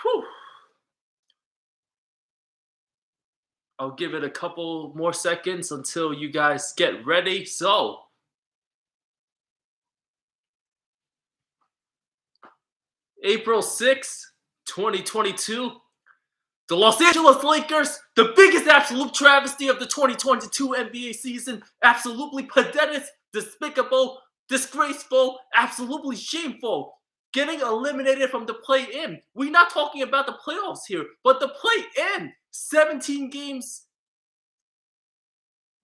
Whew. I'll give it a couple more seconds until you guys get ready. So, April 6th, 2022, the Los Angeles Lakers, the biggest absolute travesty of the 2022 NBA season, absolutely pathetic, despicable, disgraceful, absolutely shameful. Getting eliminated from the play-in. We're not talking about the playoffs here, but the play-in. 17 games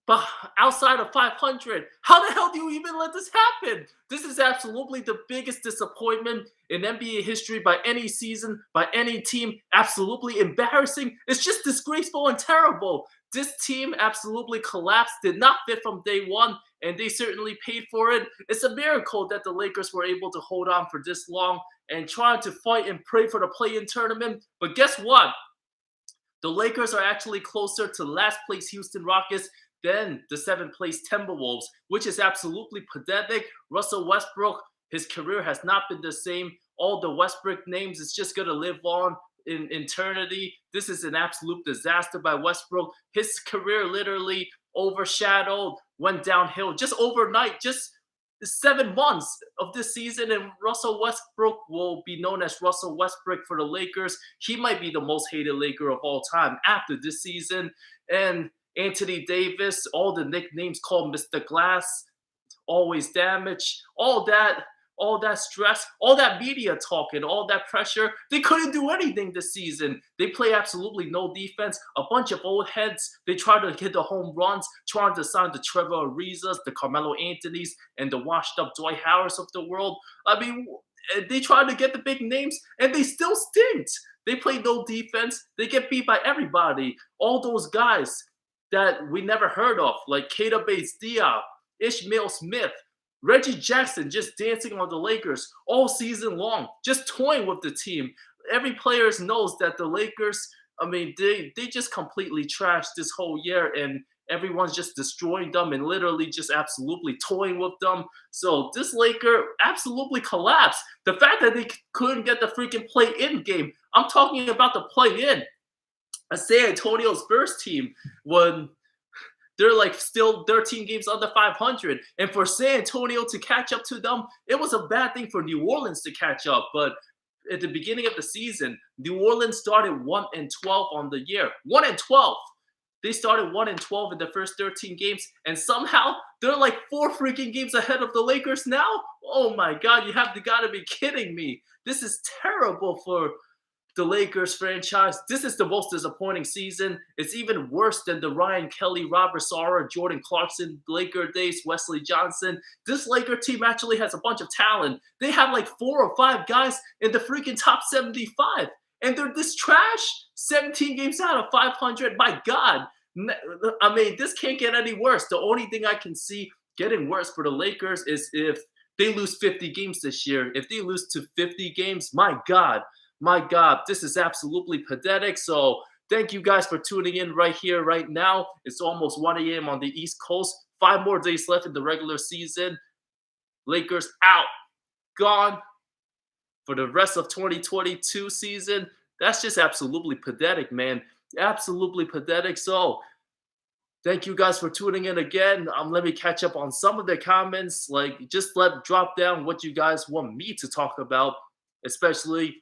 but outside of 500. How the hell do you even let this happen? This is absolutely the biggest disappointment in NBA history by any season, by any team. Absolutely embarrassing. It's just disgraceful and terrible. This team absolutely collapsed, did not fit from day one, and they certainly paid for it. It's a miracle that the Lakers were able to hold on for this long and trying to fight and pray for the play-in tournament. But guess what? The Lakers are actually closer to last place Houston Rockets than the 7th place Timberwolves, which is absolutely pathetic. Russell Westbrook, his career has not been the same. All the Westbrook names is just going to live on in eternity. This is an absolute disaster by Westbrook. His career literally overshadowed, went downhill just overnight, just 7 months of this season, and Russell Westbrook will be known as Russell Westbrook for the Lakers. He might be the most hated Laker of all time after this season. And Anthony Davis, all the nicknames called Mr. Glass, always damaged, all that stress, all that media talking, all that pressure. They couldn't do anything this season. They play absolutely no defense. A bunch of old heads. They try to hit the home runs, trying to sign the Trevor Arizas, the Carmelo Anthonys, and the washed-up Dwight Howards of the world. I mean, they tried to get the big names, and they still stink. They play no defense. They get beat by everybody. All those guys that we never heard of, like Keita Bates-Diop, Ishmael Smith, Reggie Jackson just dancing on the Lakers all season long, just toying with the team. Every player knows that the Lakers, I mean, they just completely trashed this whole year, and everyone's just destroying them and literally just absolutely toying with them. So this Laker absolutely collapsed. The fact that they couldn't get the freaking play-in game, I'm talking about the play-in. A San Antonio Spurs team when they're like still 13 games under 500. And for San Antonio to catch up to them, it was a bad thing for New Orleans to catch up. But at the beginning of the season, New Orleans started 1-12 on the year. 1-12. They started 1-12 in the first 13 games, and somehow they're like 4 freaking games ahead of the Lakers now. Oh my God, you have got to be kidding me. This is terrible for the Lakers franchise. This is the most disappointing season. It's even worse than the Ryan Kelly, Robert Sarver, Jordan Clarkson Laker days, Wesley Johnson. This Laker team actually has a bunch of talent. They have like 4 or 5 guys in the freaking top 75. And they're this trash. 17 games out of 500. My God. I mean, this can't get any worse. The only thing I can see getting worse for the Lakers is if they lose 50 games this year. If they lose to 50 games, my God, this is absolutely pathetic. So thank you guys for tuning in right here, right now. It's almost 1 a.m. on the East Coast. 5 more days left in the regular season. Lakers out, gone for the rest of 2022 season. That's just absolutely pathetic, man. Absolutely pathetic. So thank you guys for tuning in again. Let me catch up on some of the comments. Like, just drop down what you guys want me to talk about, especially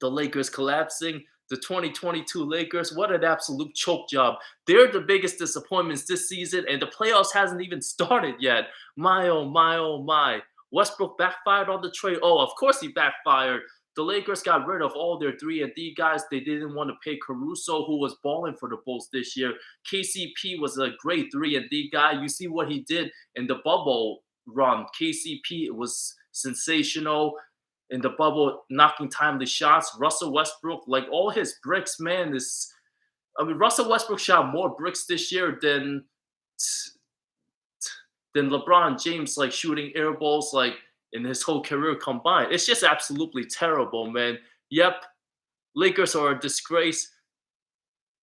the Lakers collapsing, the 2022 Lakers. What an absolute choke job. They're the biggest disappointments this season, and the playoffs hasn't even started yet. My, oh my, oh my. Westbrook backfired on the trade. Oh, of course he backfired. The Lakers got rid of all their 3-and-D guys. They didn't want to pay Caruso, who was balling for the Bulls this year. KCP was a great 3-and-D guy. You see what he did in the bubble run. KCP was sensational in the bubble, knocking timely shots. Russell Westbrook, like all his bricks, man, Russell Westbrook shot more bricks this year than LeBron James, like shooting air balls, like in his whole career combined. It's just absolutely terrible, man. Yep, Lakers are a disgrace.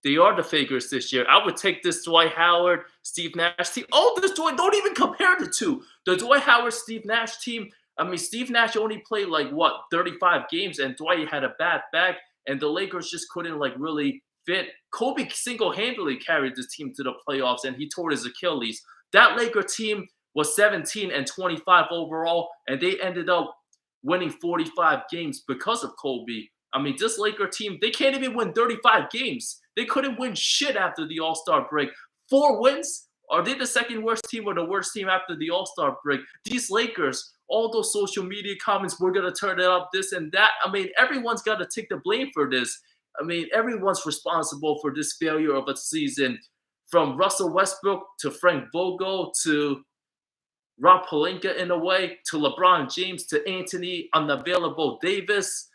They are the fakers this year. I would take this Dwight Howard, Steve Nash team. Oh, don't even compare the two. The Dwight Howard, Steve Nash team. I mean, Steve Nash only played like, 35 games, and Dwight had a bad back, and the Lakers just couldn't like really fit. Kobe single-handedly carried this team to the playoffs, and he tore his Achilles. That Laker team was 17 and 25 overall, and they ended up winning 45 games because of Kobe. I mean, this Laker team, they can't even win 35 games. They couldn't win shit after the All-Star break. 4 wins? Are they the second worst team or the worst team after the All-Star break? These Lakers, all those social media comments, we're going to turn it up, this and that. I mean, everyone's got to take the blame for this. I mean, everyone's responsible for this failure of a season, from Russell Westbrook to Frank Vogel to Rob Pelinka in a way, to LeBron James to Anthony Unavailable Davis.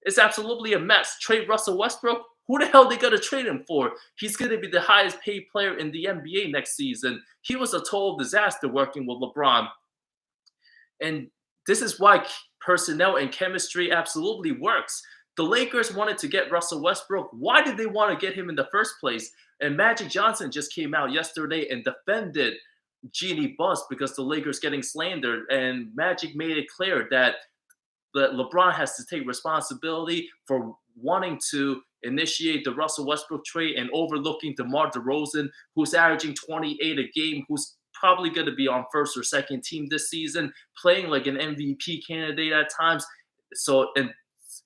It's absolutely a mess. Trade Russell Westbrook? Who the hell are they going to trade him for? He's going to be the highest paid player in the NBA next season. He was a total disaster working with LeBron. And this is why personnel and chemistry absolutely works. The Lakers wanted to get Russell Westbrook. Why did they want to get him in the first place? And Magic Johnson just came out yesterday and defended Jeannie Buss because the Lakers getting slandered. And Magic made it clear that LeBron has to take responsibility for wanting to initiate the Russell Westbrook trade and overlooking DeMar DeRozan, who's averaging 28 a game, who's probably going to be on first or second team this season, playing like an MVP candidate at times. So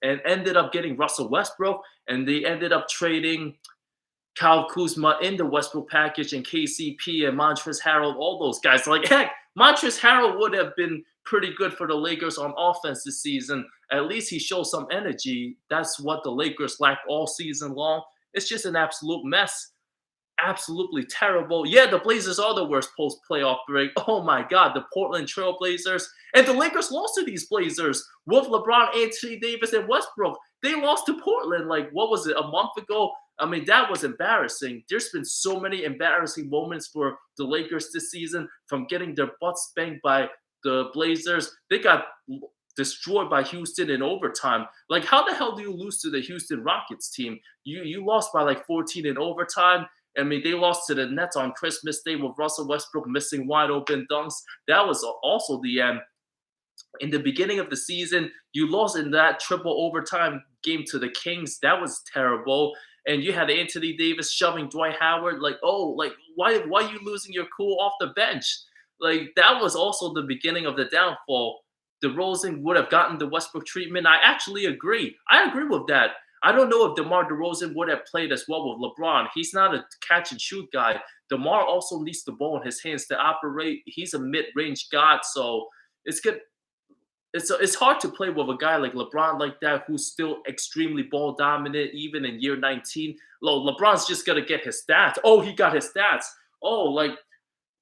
and ended up getting Russell Westbrook, and they ended up trading Kyle Kuzma in the Westbrook package, and KCP and Montrezl Harrell, all those guys. Like, heck, Montrezl Harrell would have been pretty good for the Lakers on offense this season. At least he showed some energy. That's what the Lakers lacked all season long. It's just an absolute mess. Absolutely terrible. Yeah, the Blazers are the worst post-playoff break. Oh my God, the Portland Trail Blazers. And the Lakers lost to these Blazers with LeBron, Anthony Davis, and Westbrook. They lost to Portland, like, what was it, a month ago? I mean, that was embarrassing. There's been so many embarrassing moments for the Lakers this season, from getting their butts spanked by the Blazers. They got destroyed by Houston in overtime. Like, how the hell do you lose to the Houston Rockets team? You lost by like 14 in overtime. I mean, they lost to the Nets on Christmas Day with Russell Westbrook missing wide open dunks. That was also the end. In the beginning of the season, you lost in that triple overtime game to the Kings. That was terrible. And you had Anthony Davis shoving Dwight Howard. Like, oh, like, why are you losing your cool off the bench? Like, that was also the beginning of the downfall. DeRozan would have gotten the Westbrook treatment. I actually agree. I agree with that. I don't know if DeMar DeRozan would have played as well with LeBron. He's not a catch-and-shoot guy. DeMar also needs the ball in his hands to operate. He's a mid-range god, so it's good. It's hard to play with a guy like LeBron like that, who's still extremely ball dominant even in year 19. LeBron's just going to get his stats. Oh, he got his stats. Oh, like,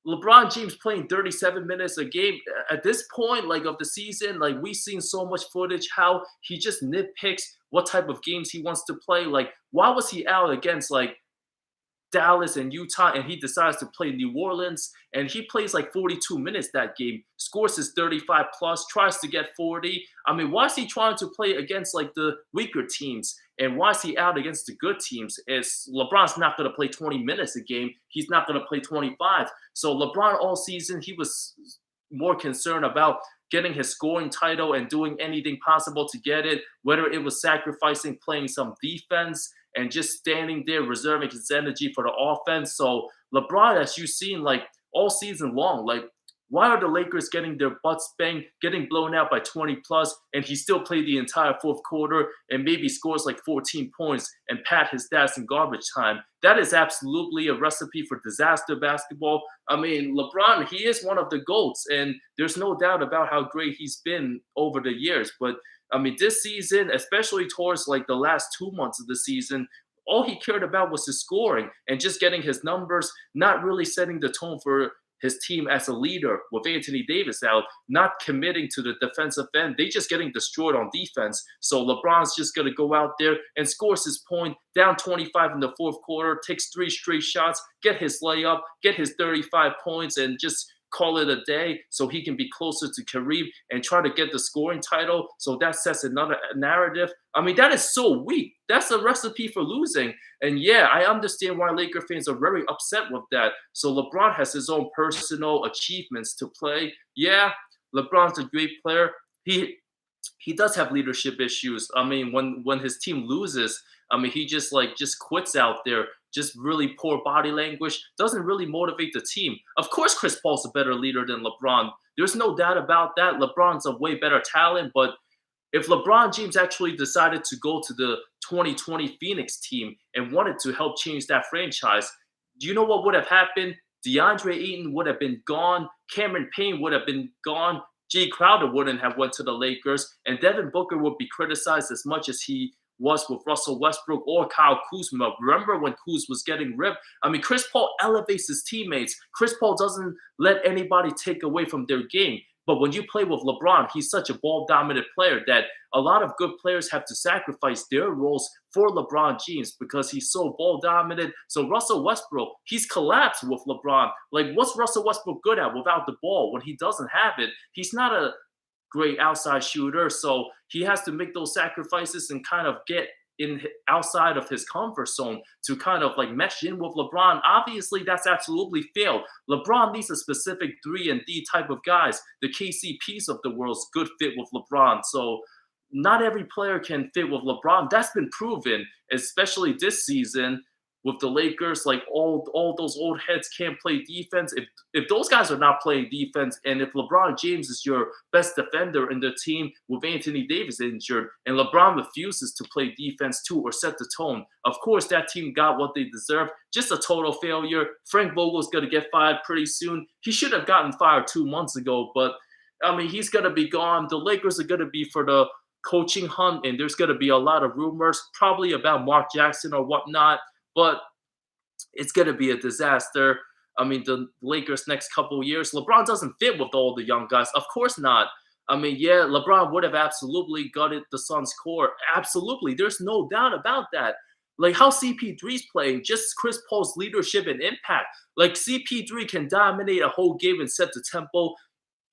LeBron James playing 37 minutes a game at this point, like, of the season. Like, we've seen so much footage how he just nitpicks what type of games he wants to play. Like, why was he out against like Dallas and Utah, and he decides to play New Orleans, and he plays like 42 minutes that game, scores his 35 plus, tries to get 40. I mean, why is he trying to play against like the weaker teams? And why is he out against the good teams? Is LeBron's not going to play 20 minutes a game. He's not going to play 25. So LeBron all season, he was more concerned about getting his scoring title and doing anything possible to get it, whether it was sacrificing playing some defense and just standing there reserving his energy for the offense. So LeBron, as you've seen, like, all season long, like, why are the Lakers getting their butts banged, getting blown out by 20 plus, and he still played the entire fourth quarter and maybe scores like 14 points and pat his stats in garbage time? That is absolutely a recipe for disaster basketball. I mean, LeBron, he is one of the GOATs, and there's no doubt about how great he's been over the years. But I mean, this season, especially towards like the last 2 months of the season, all he cared about was his scoring and just getting his numbers, not really setting the tone for his team as a leader with Anthony Davis out, not committing to the defensive end. They just getting destroyed on defense. So LeBron's just going to go out there and scores his point, down 25 in the fourth quarter, takes 3 straight shots, get his layup, get his 35 points, and just call it a day so he can be closer to Kareem and try to get the scoring title. So that sets another narrative. I mean, that is so weak. That's a recipe for losing. And yeah, I understand why Laker fans are very upset with that. So LeBron has his own personal achievements to play. Yeah, LeBron's a great player. he does have leadership issues. I mean, when his team loses, I mean, he just quits out there. Just really poor body language, doesn't really motivate the team. Of course, Chris Paul's a better leader than LeBron. There's no doubt about that. LeBron's a way better talent, but if LeBron James actually decided to go to the 2020 Phoenix team and wanted to help change that franchise, do you know what would have happened? DeAndre Ayton would have been gone. Cameron Payne would have been gone. Jay Crowder wouldn't have went to the Lakers, and Devin Booker would be criticized as much as he was with Russell Westbrook or Kyle Kuzma. Remember when Kuz was getting ripped? I mean, Chris Paul elevates his teammates. Chris Paul doesn't let anybody take away from their game. But when you play with LeBron, he's such a ball-dominant player that a lot of good players have to sacrifice their roles for LeBron James because he's so ball-dominant. So Russell Westbrook, he's collapsed with LeBron. Like, what's Russell Westbrook good at without the ball? When he doesn't have it, he's not a great outside shooter. So he has to make those sacrifices and kind of get in outside of his comfort zone to kind of like mesh in with LeBron. Obviously, that's absolutely failed. LeBron needs a specific 3-and-D type of guys. The KCPs of the world's good fit with LeBron. So not every player can fit with LeBron. That's been proven, especially this season with the Lakers. Like all those old heads can't play defense. If those guys are not playing defense, and if LeBron James is your best defender in the team with Anthony Davis injured, and LeBron refuses to play defense too or set the tone, of course that team got what they deserved. Just a total failure. Frank Vogel's gonna get fired pretty soon. He should have gotten fired 2 months ago, but I mean, he's gonna be gone. The Lakers are gonna be for the coaching hunt, and there's gonna be a lot of rumors, probably about Mark Jackson or whatnot. But it's going to be a disaster. I mean, the Lakers next couple of years, LeBron doesn't fit with all the young guys. Of course not. I mean, yeah, LeBron would have absolutely gutted the Suns' core. Absolutely. There's no doubt about that. Like how CP3's playing, just Chris Paul's leadership and impact. Like CP3 can dominate a whole game and set the tempo,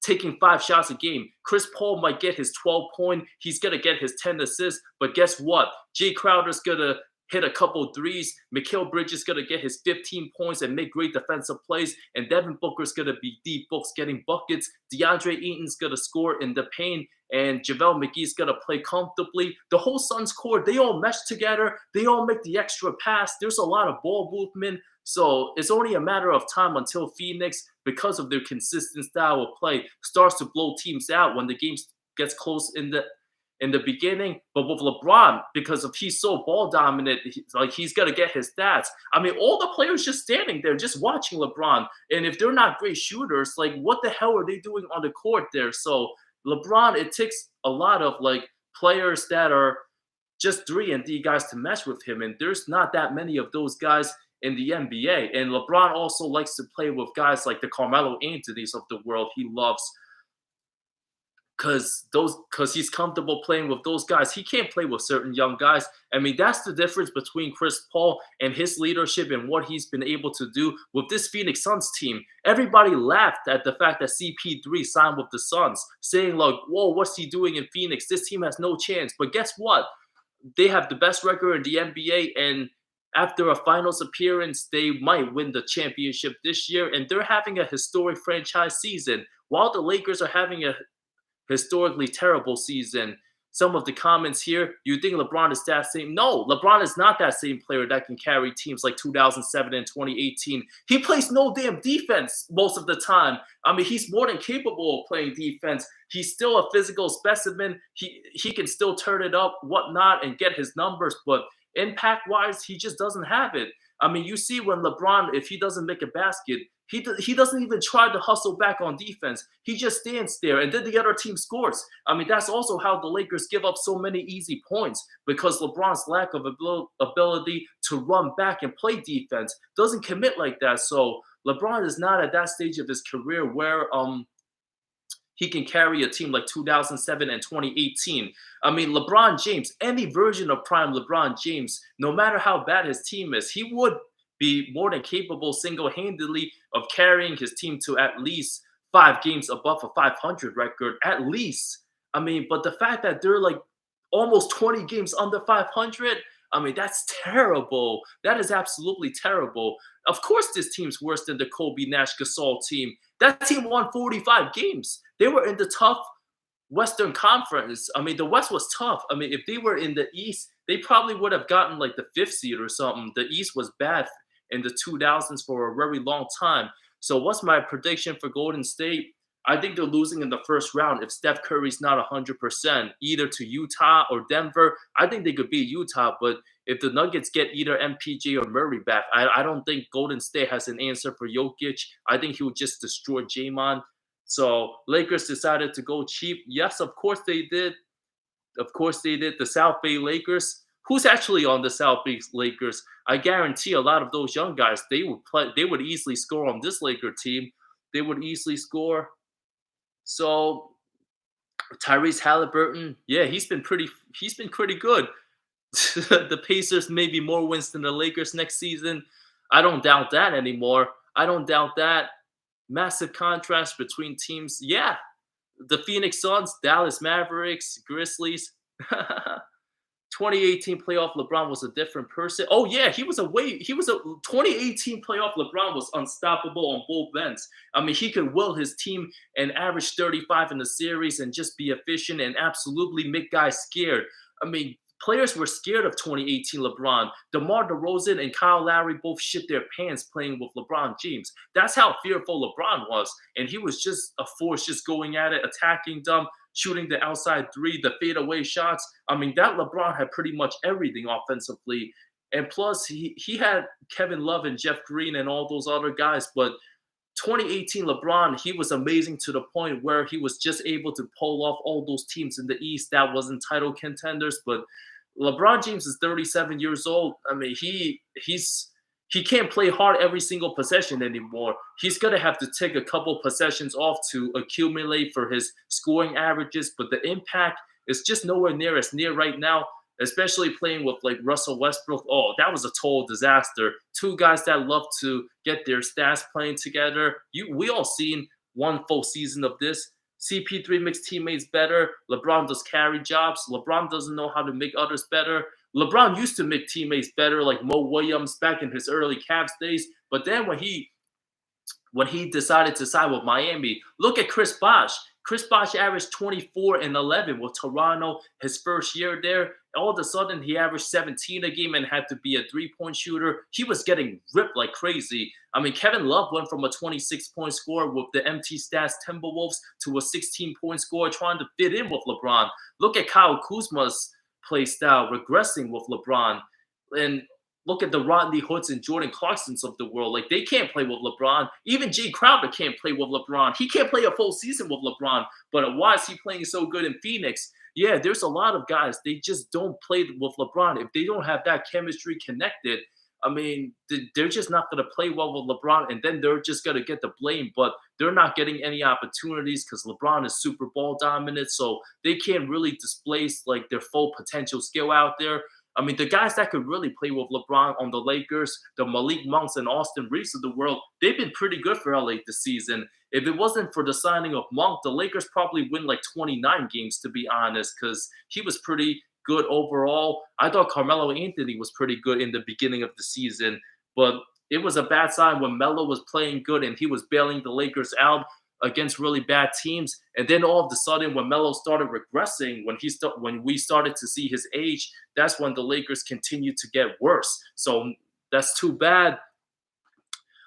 taking 5 shots a game. Chris Paul might get his 12-point. He's going to get his 10 assists. But guess what? Jay Crowder's going to hit a couple threes. Mikal Bridges going to get his 15 points and make great defensive plays. And Devin Booker's going to be deep books getting buckets. DeAndre Ayton's going to score in the paint. And JaVale McGee's going to play comfortably. The whole Suns core, they all mesh together. They all make the extra pass. There's a lot of ball movement. So it's only a matter of time until Phoenix, because of their consistent style of play, starts to blow teams out when the game gets close in the beginning. But with LeBron, because of he's so ball dominant, he's gonna get his stats. I mean, all the players just standing there, just watching LeBron. And if they're not great shooters, like what the hell are they doing on the court there? So LeBron, it takes a lot of like players that are just 3-and-D guys to mesh with him, and there's not that many of those guys in the NBA. And LeBron also likes to play with guys like the Carmelo Anthonys of the world. He loves because he's comfortable playing with those guys. He can't play with certain young guys. I mean, that's the difference between Chris Paul and his leadership and what he's been able to do with this Phoenix Suns team. Everybody laughed at the fact that CP3 signed with the Suns, saying like, whoa, what's he doing in Phoenix? This team has no chance. But guess what? They have the best record in the NBA, and after a finals appearance, they might win the championship this year, and they're having a historic franchise season. While the Lakers are having a historically terrible season. Some of the comments here, you think LeBron is that same? No, LeBron is not that same player that can carry teams like 2007 and 2018. He plays no damn defense most of the time. I mean, he's more than capable of playing defense. He's still a physical specimen. He can still turn it up, whatnot, and get his numbers, but impact-wise, he just doesn't have it. I mean, you see when LeBron, if he doesn't make a basket, he doesn't even try to hustle back on defense. He just stands there, and then the other team scores. I mean, that's also how the Lakers give up so many easy points, because LeBron's lack of ability to run back and play defense, doesn't commit like that. So LeBron is not at that stage of his career where he can carry a team like 2007 and 2018. I mean, LeBron James, any version of prime LeBron James, no matter how bad his team is, he would be more than capable single-handedly of carrying his team to at least 5 games above a 500 record, at least. I mean, but the fact that they're like almost 20 games under 500, I mean, that's terrible. That is absolutely terrible. Of course, this team's worse than the Kobe Nash Gasol team. That team won 45 games. They were in the tough Western Conference. I mean, the West was tough. I mean, if they were in the East, they probably would have gotten like the fifth seed or something. The East was bad in the 2000s for a very long time. So, what's my prediction for Golden State? I think they're losing in the first round if Steph Curry's not 100%, either to Utah or Denver. I think they could beat Utah, but if the Nuggets get either MPJ or Murray back, I don't think Golden State has an answer for Jokic. I think he would just destroy Draymond. So Lakers decided to go cheap. Yes, of course they did. Of course they did. The South Bay Lakers. Who's actually on the South Bay Lakers? I guarantee a lot of those young guys they would play. They would easily score on this Laker team. They would easily score. So Tyrese Halliburton, yeah, he's been pretty. He's been pretty good. The Pacers maybe more wins than the Lakers next season. I don't doubt that anymore. I don't doubt that. Massive contrast between teams. Yeah, the Phoenix Suns, Dallas Mavericks, Grizzlies. 2018 playoff LeBron was a different person. Oh yeah, he was a 2018 playoff LeBron was unstoppable on both ends. I mean, he could will his team and average 35 in the series and just be efficient and absolutely make guys scared. I mean, players were scared of 2018 LeBron. DeMar DeRozan and Kyle Lowry both shit their pants playing with LeBron James. That's how fearful LeBron was. And he was just a force, just going at it, attacking them, shooting the outside three, the fadeaway shots. I mean, that LeBron had pretty much everything offensively. And plus, he had Kevin Love and Jeff Green and all those other guys. But 2018 LeBron, he was amazing to the point where he was just able to pull off all those teams in the East that wasn't title contenders. But LeBron James is 37 years old. I mean, he can't play hard every single possession anymore. He's going to have to take a couple possessions off to accumulate for his scoring averages, but the impact is just nowhere near as near right now, especially playing with like Russell Westbrook. Oh, that was a total disaster. Two guys that love to get their stats playing together. We all seen one full season of this. CP3 makes teammates better. LeBron does carry jobs. LeBron doesn't know how to make others better. LeBron used to make teammates better, like Mo Williams back in his early Cavs days. But then when he decided to sign with Miami, look at Chris Bosh. Chris Bosh averaged 24 and 11 with Toronto his first year there. All of a sudden, he averaged 17 a game and had to be a three-point shooter. He was getting ripped like crazy. I mean, Kevin Love went from a 26-point scorer with the empty stats Timberwolves to a 16-point scorer trying to fit in with LeBron. Look at Kyle Kuzma's play style regressing with LeBron. And look at the Rodney Hoods and Jordan Clarksons of the world. Like, they can't play with LeBron. Even Jay Crowder can't play with LeBron. He can't play a full season with LeBron. But why is he playing so good in Phoenix? Yeah, there's a lot of guys. They just don't play with LeBron. If they don't have that chemistry connected, I mean, they're just not going to play well with LeBron, and then they're just going to get the blame. But they're not getting any opportunities because LeBron is Super Bowl dominant, so they can't really display like their full potential skill out there. I mean, the guys that could really play with LeBron on the Lakers, the Malik Monks and Austin Reeves of the world, they've been pretty good for LA this season. If it wasn't for the signing of Monk, the Lakers probably win like 29 games, to be honest, because he was pretty good overall. I thought Carmelo Anthony was pretty good in the beginning of the season, but it was a bad sign when Melo was playing good and he was bailing the Lakers out against really bad teams. And then all of a sudden, when Melo started regressing, when we started to see his age, that's when the Lakers continued to get worse. So that's too bad.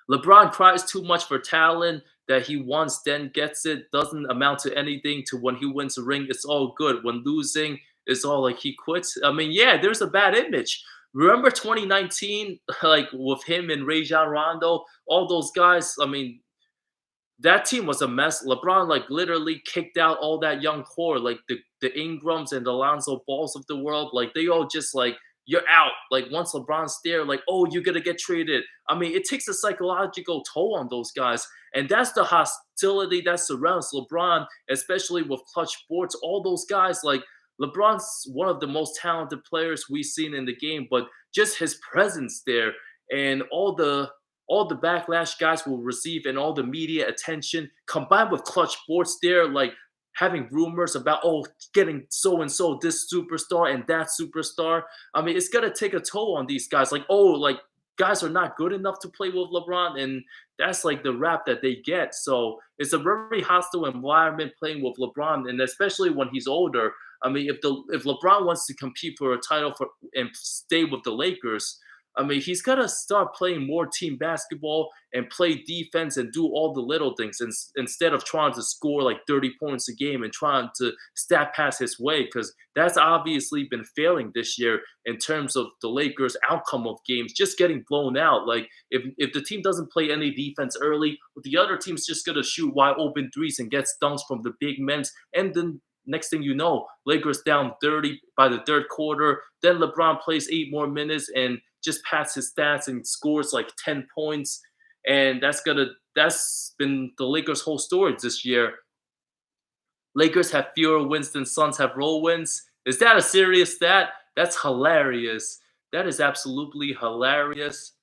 LeBron cries too much for talent that he wants, then gets it. Doesn't amount to anything. To when he wins a ring, it's all good. When losing, it's all like he quits. I mean, yeah, there's a bad image. Remember 2019, like with him and Rajon Rondo, all those guys. I mean, that team was a mess. LeBron like literally kicked out all that young core, like the Ingrams and the Lonzo Balls of the world. Like they all just like, you're out. Like once LeBron's there, like, oh, you're gonna get traded. I mean, it takes a psychological toll on those guys. And that's the hostility that surrounds LeBron, especially with Clutch Sports. All those guys, like LeBron's one of the most talented players we've seen in the game, but just his presence there and all the backlash guys will receive and all the media attention combined with Clutch Sports there, like having rumors about, oh, getting so-and-so, this superstar and that superstar. I mean, it's going to take a toll on these guys. Like, oh, like guys are not good enough to play with LeBron, and that's like the rap that they get. So it's a very hostile environment playing with LeBron, and especially when he's older. I mean, if LeBron wants to compete for a title and stay with the Lakers, I mean, he's got to start playing more team basketball and play defense and do all the little things instead of trying to score like 30 points a game and trying to stat pass his way, because that's obviously been failing this year in terms of the Lakers' outcome of games, just getting blown out. Like if the team doesn't play any defense early, the other team's just gonna shoot wide open threes and get dunks from the big men, and then next thing you know, Lakers down 30 by the third quarter. Then LeBron plays 8 more minutes and just pats his stats and scores like 10 points. And that's been the Lakers' whole story this year. Lakers have fewer wins than Suns have road wins. Is that a serious stat? That's hilarious. That is absolutely hilarious.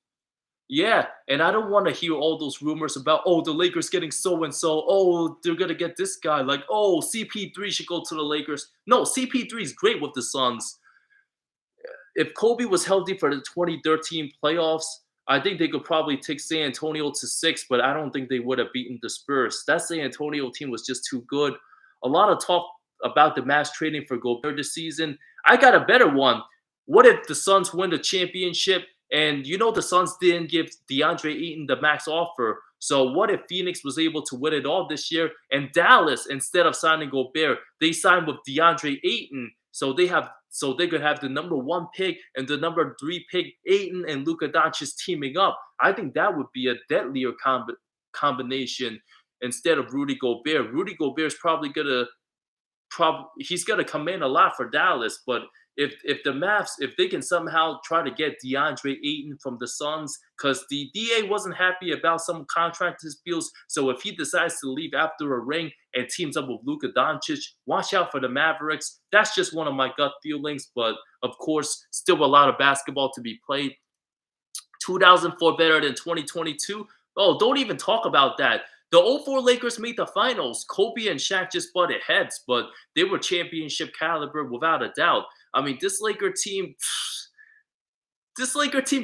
Yeah, and I don't want to hear all those rumors about, oh, the Lakers getting so and so. Oh, they're gonna get this guy. Like, oh, CP3 should go to the Lakers. No, CP3 is great with the Suns. If Kobe was healthy for the 2013 playoffs, I think they could probably take San Antonio to 6, but I don't think they would have beaten the Spurs. That San Antonio team was just too good. A lot of talk about the mass trading for Gobert this season. I got a better one. What if the Suns win the championship and the Suns didn't give DeAndre Ayton the max offer? So what if Phoenix was able to win it all this year and Dallas, instead of signing Gobert, they signed with DeAndre Ayton? So they could have the number 1 pick and the number 3 pick, Ayton and Luka Doncic teaming up. I think that would be a deadlier combination instead of Rudy Gobert. Rudy Gobert is he's gonna come in a lot for Dallas, but if the Mavs, if they can somehow try to get DeAndre Ayton from the Suns, because the DA wasn't happy about some contract disputes, so if he decides to leave after a ring and teams up with Luka Doncic, watch out for the Mavericks. That's just one of my gut feelings, but of course, still a lot of basketball to be played. 2004 better than 2022? Oh, don't even talk about that. The '04 Lakers made the finals. Kobe and Shaq just butted heads, but they were championship caliber without a doubt. I mean, this Laker team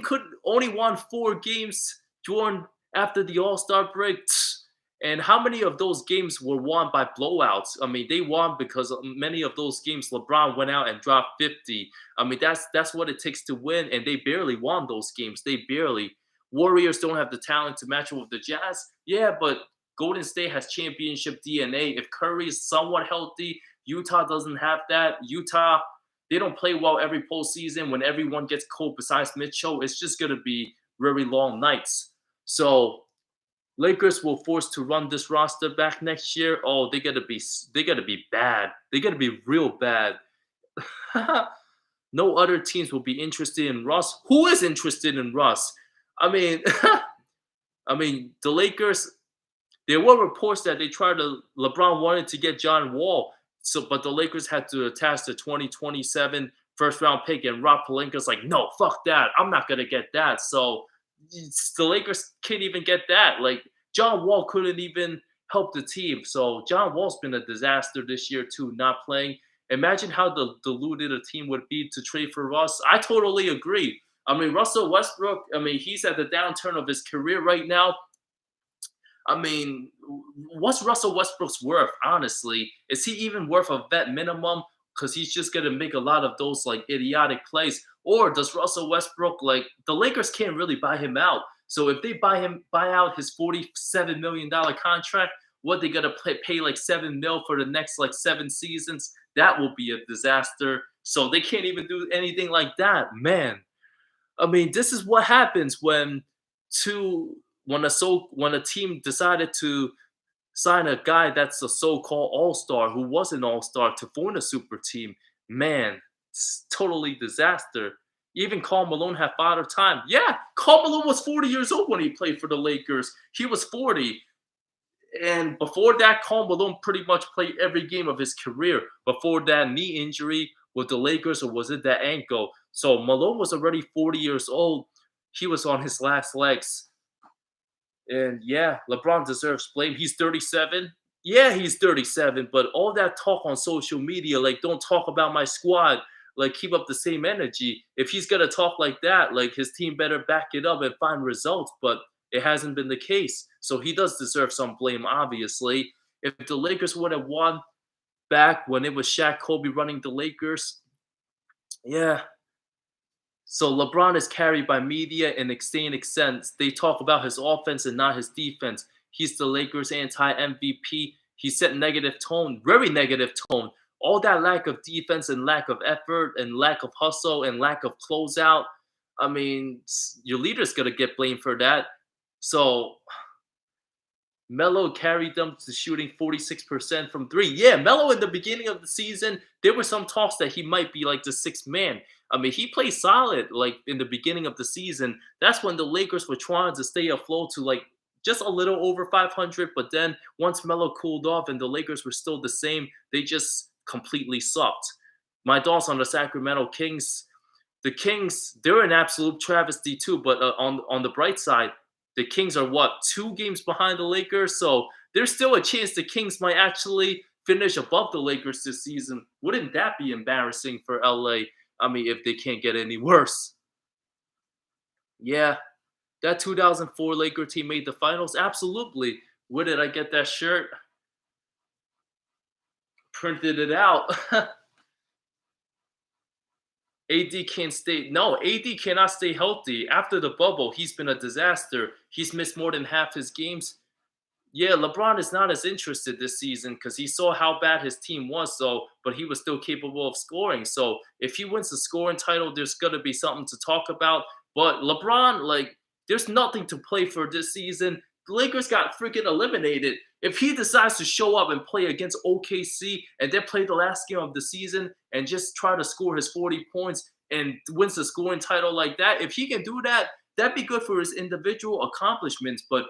could only won 4 games after the All-Star break. And how many of those games were won by blowouts? I mean, they won because many of those games LeBron went out and dropped 50. I mean, that's what it takes to win, and they barely won those games. They barely. Warriors don't have the talent to match up with the Jazz. Yeah, but Golden State has championship DNA. If Curry is somewhat healthy, Utah doesn't have that. Utah, they don't play well every postseason when everyone gets cold besides Mitchell. It's just going to be very long nights. So Lakers will force to run this roster back next year. Oh, they gotta be bad. They gotta be real bad. No other teams will be interested in Russ. Who is interested in Russ? I mean, the Lakers. There were reports that LeBron wanted to get John Wall, but the Lakers had to attach the 2027 first round pick, and Rob Pelinka's like, no, fuck that. I'm not gonna get that. So the Lakers can't even get that. Like, John Wall couldn't even help the team. So John Wall's been a disaster this year too, not playing. Imagine how diluted a team would be to trade for Russ. I totally agree. I mean, Russell Westbrook, he's at the downturn of his career right now. I mean, what's Russell Westbrook's worth, honestly? Is he even worth a vet minimum? Because he's just going to make a lot of those, like, idiotic plays. Or does Russell Westbrook, like, the Lakers can't really buy him out. So if they buy out his $47 million contract, what, they going to pay like $7 million for the next, like, 7 seasons? That will be a disaster. So they can't even do anything like that. Man, I mean, this is what happens when a team decided to sign a guy that's a so-called all-star who was an all-star to form a super team. Man, it's totally disaster. Even Karl Malone had father time. Yeah, Karl Malone was 40 years old when he played for the Lakers. He was 40. And before that, Karl Malone pretty much played every game of his career. Before that knee injury with the Lakers, or was it that ankle? So Malone was already 40 years old. He was on his last legs. And yeah, LeBron deserves blame. He's 37. Yeah, he's 37. But all that talk on social media, like, don't talk about my squad. like keep up the same energy. If he's gonna talk like that, like his team better back it up and find results. But it hasn't been the case. So he does deserve some blame, obviously. If the Lakers would have won back when it was Shaq Kobe running the Lakers, yeah. So LeBron is carried by media in extended sense. They talk about his offense and not his defense. He's the Lakers anti-MVP. He set negative tone, very negative tone. All that lack of defense and lack of effort and lack of hustle and lack of closeout. I mean, your leader's gonna get blamed for that. So Melo carried them to shooting 46% from three. Yeah, Melo in the beginning of the season, there were some talks that he might be like the sixth man. I mean, he played solid like in the beginning of the season. That's when the Lakers were trying to stay afloat to like just a little over 500. But then once Melo cooled off and the Lakers were still the same, they just completely sucked. My thoughts on the Sacramento Kings. The Kings, they're an absolute travesty too. But on the bright side, the Kings are what, 2 games behind the Lakers? So there's still a chance the Kings might actually finish above the Lakers this season. Wouldn't that be embarrassing for LA? I mean, if they can't get any worse. Yeah, that 2004 Laker team made the finals. Absolutely. Where did I get that shirt? Printed it out. AD can't stay. No, AD cannot stay healthy. After the bubble, he's been a disaster. He's missed more than half his games. Yeah, LeBron is not as interested this season because he saw how bad his team was, so but he was still capable of scoring. So if he wins the scoring title, there's gonna be something to talk about. But LeBron, like, there's nothing to play for this season. The Lakers got freaking eliminated. If he decides to show up and play against OKC and then play the last game of the season and just try to score his 40 points and wins the scoring title like that, if he can do that, that'd be good for his individual accomplishments. But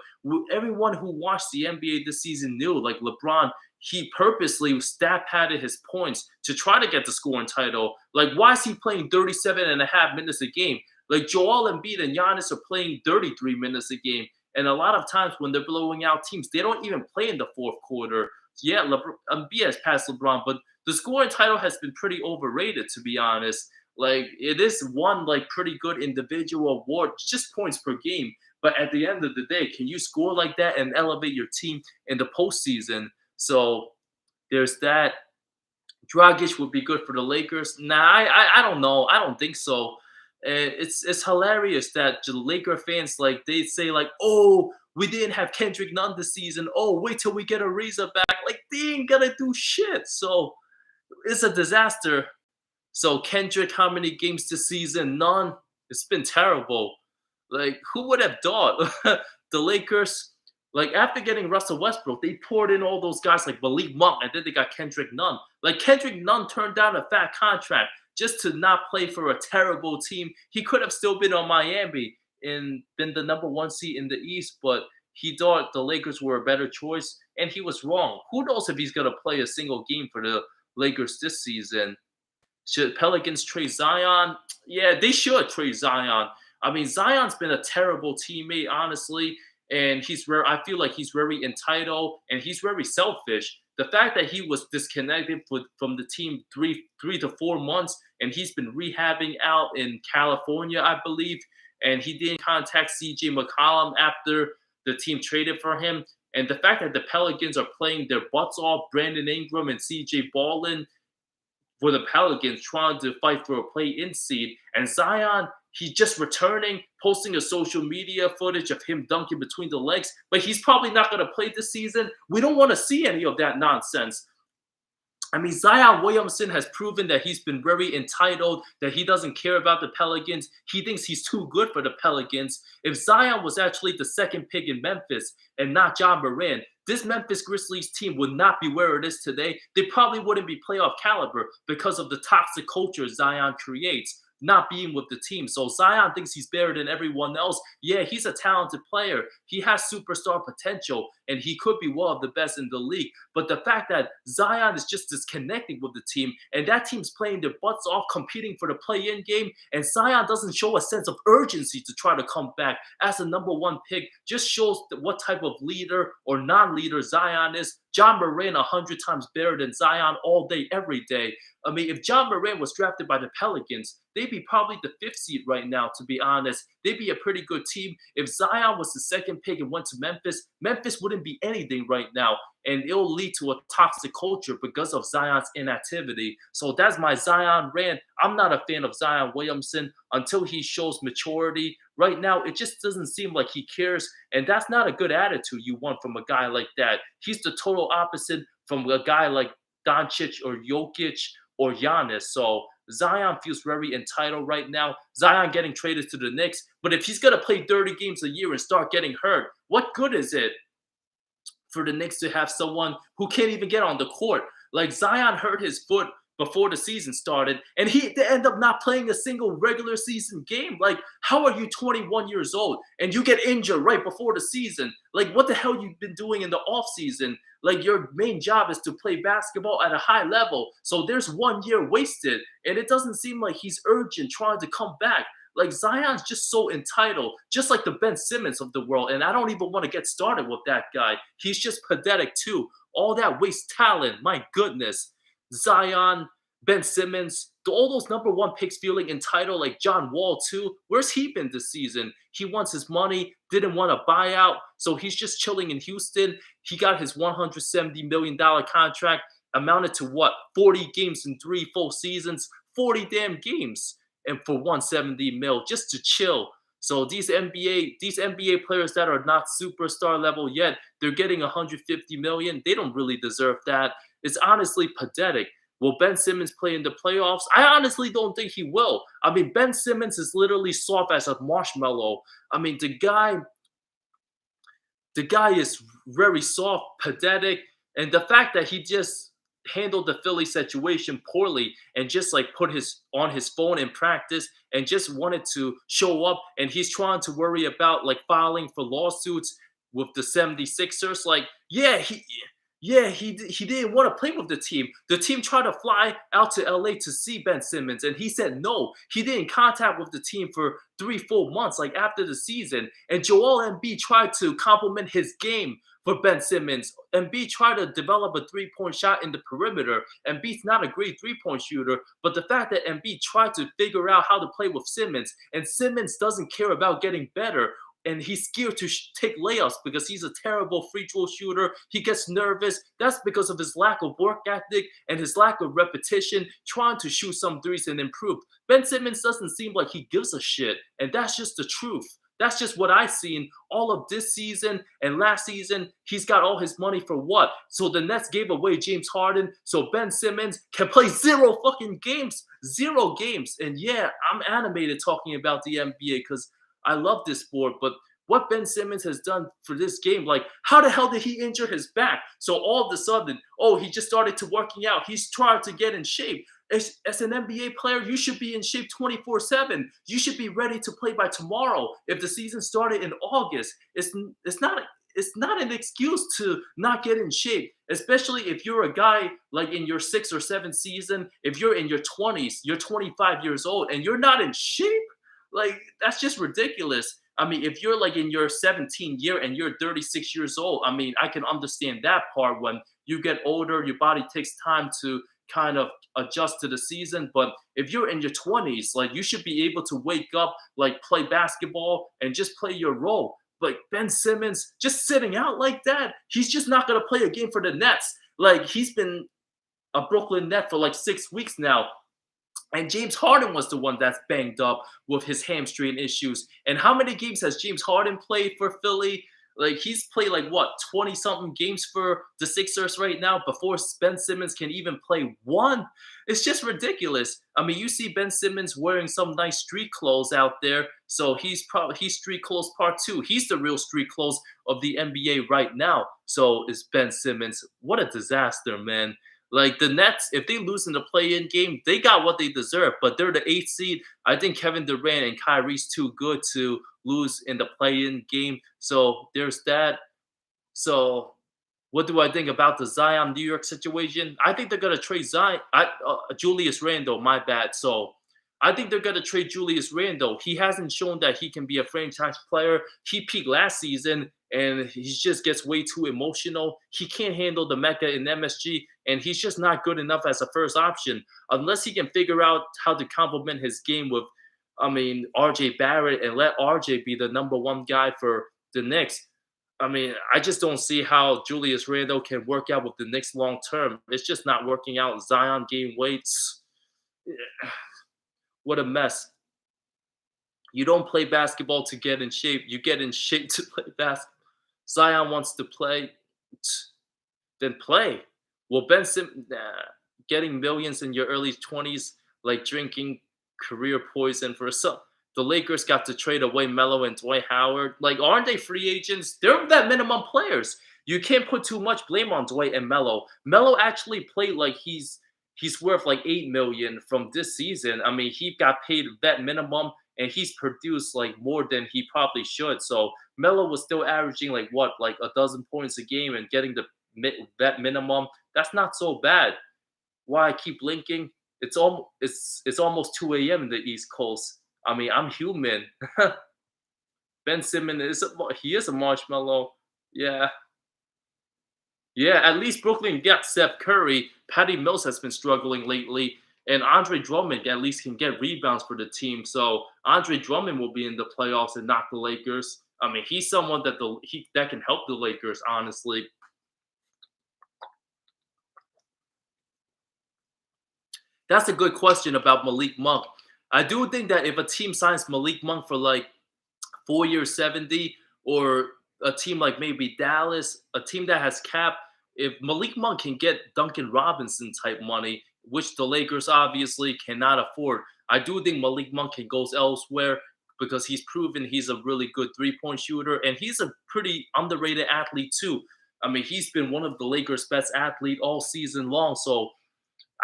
everyone who watched the NBA this season knew, like LeBron, he purposely stat padded his points to try to get the scoring title. Like, why is he playing 37 and a half minutes a game? Like, Joel Embiid and Giannis are playing 33 minutes a game. And a lot of times when they're blowing out teams, they don't even play in the fourth quarter. Yeah, Embiid has passed LeBron, but the scoring title has been pretty overrated, to be honest. Like, it is one like pretty good individual award, just points per game. But at the end of the day, can you score like that and elevate your team in the postseason? So there's that. Dragic would be good for the Lakers. Nah, I don't know. I don't think so. And it's hilarious that the Laker fans, like, they say like, oh, we didn't have Kendrick Nunn this season. Oh, wait till we get Ariza back. Like, they ain't gonna do shit. So it's a disaster. So Kendrick, how many games this season? None. It's been terrible. Like, who would have thought? The Lakers, like, after getting Russell Westbrook, they poured in all those guys like Malik Monk, and then they got Kendrick Nunn. Like, Kendrick Nunn turned down a fat contract just to not play for a terrible team. He could have still been on Miami and been the number 1 seed in the East, but he thought the Lakers were a better choice, and he was wrong. Who knows if he's going to play a single game for the Lakers this season? Should Pelicans trade Zion? Yeah, they should trade Zion. I mean, Zion's been a terrible teammate, honestly, and I feel like he's very entitled and he's very selfish. The fact that he was disconnected from the team three to 4 months, and he's been rehabbing out in California, I believe, and he didn't contact CJ McCollum after the team traded for him, and the fact that the Pelicans are playing their butts off, Brandon Ingram and CJ Ballin for the Pelicans trying to fight for a play-in seed, and Zion, he's just returning, posting a social media footage of him dunking between the legs, but he's probably not going to play this season. We don't want to see any of that nonsense. I mean, Zion Williamson has proven that he's been very entitled, that he doesn't care about the Pelicans. He thinks he's too good for the Pelicans. If Zion was actually the second pick in Memphis and not John Moran, this Memphis Grizzlies team would not be where it is today. They probably wouldn't be playoff caliber because of the toxic culture Zion creates. not being with the team. So Zion thinks he's better than everyone else. Yeah, he's a talented player. He has superstar potential, and he could be one of the best in the league. But the fact that Zion is just disconnecting with the team, and that team's playing their butts off, competing for the play-in game, and Zion doesn't show a sense of urgency to try to come back as the number one pick, just shows what type of leader or non-leader Zion is. John Moran 100 times better than Zion all day, every day. I mean, if John Moran was drafted by the Pelicans, they'd be probably the fifth seed right now, to be honest. They'd be a pretty good team. If Zion was the second pick and went to Memphis, Memphis wouldn't be anything right now. And it'll lead to a toxic culture because of Zion's inactivity. So that's my Zion rant. I'm not a fan of Zion Williamson until he shows maturity. Right now, it just doesn't seem like he cares. And that's not a good attitude you want from a guy like that. He's the total opposite from a guy like Doncic or Jokic or Giannis. So Zion feels very entitled right now. Zion getting traded to the Knicks. But if he's going to play 30 games a year and start getting hurt, what good is it for the Knicks to have someone who can't even get on the court? Like, Zion hurt his foot before the season started, and they end up not playing a single regular season game. Like, how are you 21 years old and you get injured right before the season? Like, what the hell you've been doing in the off season? Like, your main job is to play basketball at a high level. So there's 1 year wasted, and it doesn't seem like he's urgent trying to come back. Like, Zion's just so entitled, just like the Ben Simmons of the world. And I don't even want to get started with that guy. He's just pathetic too. All that waste talent, my goodness. Zion, Ben Simmons, all those number one picks feeling entitled, like John Wall too. Where's he been this season? He wants his money, didn't want a buyout, so he's just chilling in Houston. He got his $170 million contract, amounted to what? 40 games in 3 full seasons, 40 damn games, and for 170 mil just to chill. So these NBA players that are not superstar level yet, they're getting 150 million. They don't really deserve that. It's honestly pathetic. Will Ben Simmons play in the playoffs? I honestly don't think he will. I mean, Ben Simmons is literally soft as a marshmallow. I mean, the guy is very soft, pathetic, and the fact that he just handled the Philly situation poorly and just like put on his phone in practice and just wanted to show up, and he's trying to worry about like filing for lawsuits with the 76ers. Like, he didn't want to play with the team. The team tried to fly out to LA to see Ben Simmons, and he said no. He didn't contact with the team for 3 full months, like after the season. And Joel Embiid tried to compliment his game for Ben Simmons. Embiid tried to develop a three-point shot in the perimeter. Embiid's not a great three-point shooter, but the fact that Embiid tried to figure out how to play with Simmons, and Simmons doesn't care about getting better, and he's scared to take layups because he's a terrible free throw shooter. He gets nervous. That's because of his lack of work ethic and his lack of repetition, trying to shoot some threes and improve. Ben Simmons doesn't seem like he gives a shit, and that's just the truth. That's just what I've seen all of this season and last season. He's got all his money for what? So the Nets gave away James Harden, so Ben Simmons can play 0 fucking games. 0 games. And yeah, I'm animated talking about the NBA because I love this sport, but what Ben Simmons has done for this game, like, how the hell did he injure his back? So all of a sudden, he just started to working out. He's trying to get in shape. As an NBA player, you should be in shape 24/7. You should be ready to play by tomorrow. If the season started in August, it's not an excuse to not get in shape, especially if you're a guy like in your 6th or 7th season. If you're in your 20s, you're 25 years old, and you're not in shape. Like, that's just ridiculous. I mean, if you're like in your 17th year and you're 36 years old, I mean, I can understand that part. When you get older, your body takes time to kind of adjust to the season. But if you're in your 20s, like, you should be able to wake up, like, play basketball and just play your role. Like, Ben Simmons just sitting out like that, he's just not going to play a game for the Nets. Like, he's been a Brooklyn Net for like 6 weeks now. And James Harden was the one that's banged up with his hamstring issues. And how many games has James Harden played for Philly? Like, he's played like, what, 20-something games for the Sixers right now before Ben Simmons can even play one? It's just ridiculous. I mean, you see Ben Simmons wearing some nice street clothes out there. So he's street clothes part 2. He's the real street clothes of the NBA right now. So is Ben Simmons. What a disaster, man. Like the Nets, if they lose in the play-in game, they got what they deserve. But they're the eighth seed. I think Kevin Durant and Kyrie's too good to lose in the play-in game. So there's that. So what do I think about the Zion New York situation? I think they're gonna trade Julius Randle. My bad. So I think they're gonna trade Julius Randle. He hasn't shown that he can be a franchise player. He peaked last season, and he just gets way too emotional. He can't handle the Mecca in MSG, and he's just not good enough as a first option unless he can figure out how to complement his game with, RJ Barrett and let RJ be the number one guy for the Knicks. I just don't see how Julius Randle can work out with the Knicks long term. It's just not working out. Zion gained weights. What a mess. You don't play basketball to get in shape. You get in shape to play basketball. Zion wants to play, then play. Well, Ben Simmons, getting millions in your early 20s, like drinking career poison for some. The Lakers got to trade away Melo and Dwight Howard. Like, aren't they free agents? They're that minimum players. You can't put too much blame on Dwight and Melo. Melo actually played like he's worth like 8 million from this season. He got paid that minimum and he's produced like more than he probably should. So Melo was still averaging like what, like a dozen points a game and getting that minimum. That's not so bad. Why I keep blinking? It's almost 2 a.m. in the East Coast. I'm human. Ben Simmons he is a marshmallow. Yeah. Yeah, at least Brooklyn got Seth Curry. Patty Mills has been struggling lately. And Andre Drummond at least can get rebounds for the team. So Andre Drummond will be in the playoffs and not the Lakers. He's someone that can help the Lakers, honestly. That's a good question about Malik Monk. I do think that if a team signs Malik Monk for like 4 years, 70, or a team like maybe Dallas, a team that has cap, if Malik Monk can get Duncan Robinson type money, which the Lakers obviously cannot afford, I do think Malik Monk can go elsewhere because he's proven he's a really good three-point shooter and he's a pretty underrated athlete too. He's been one of the Lakers' best athlete all season long. So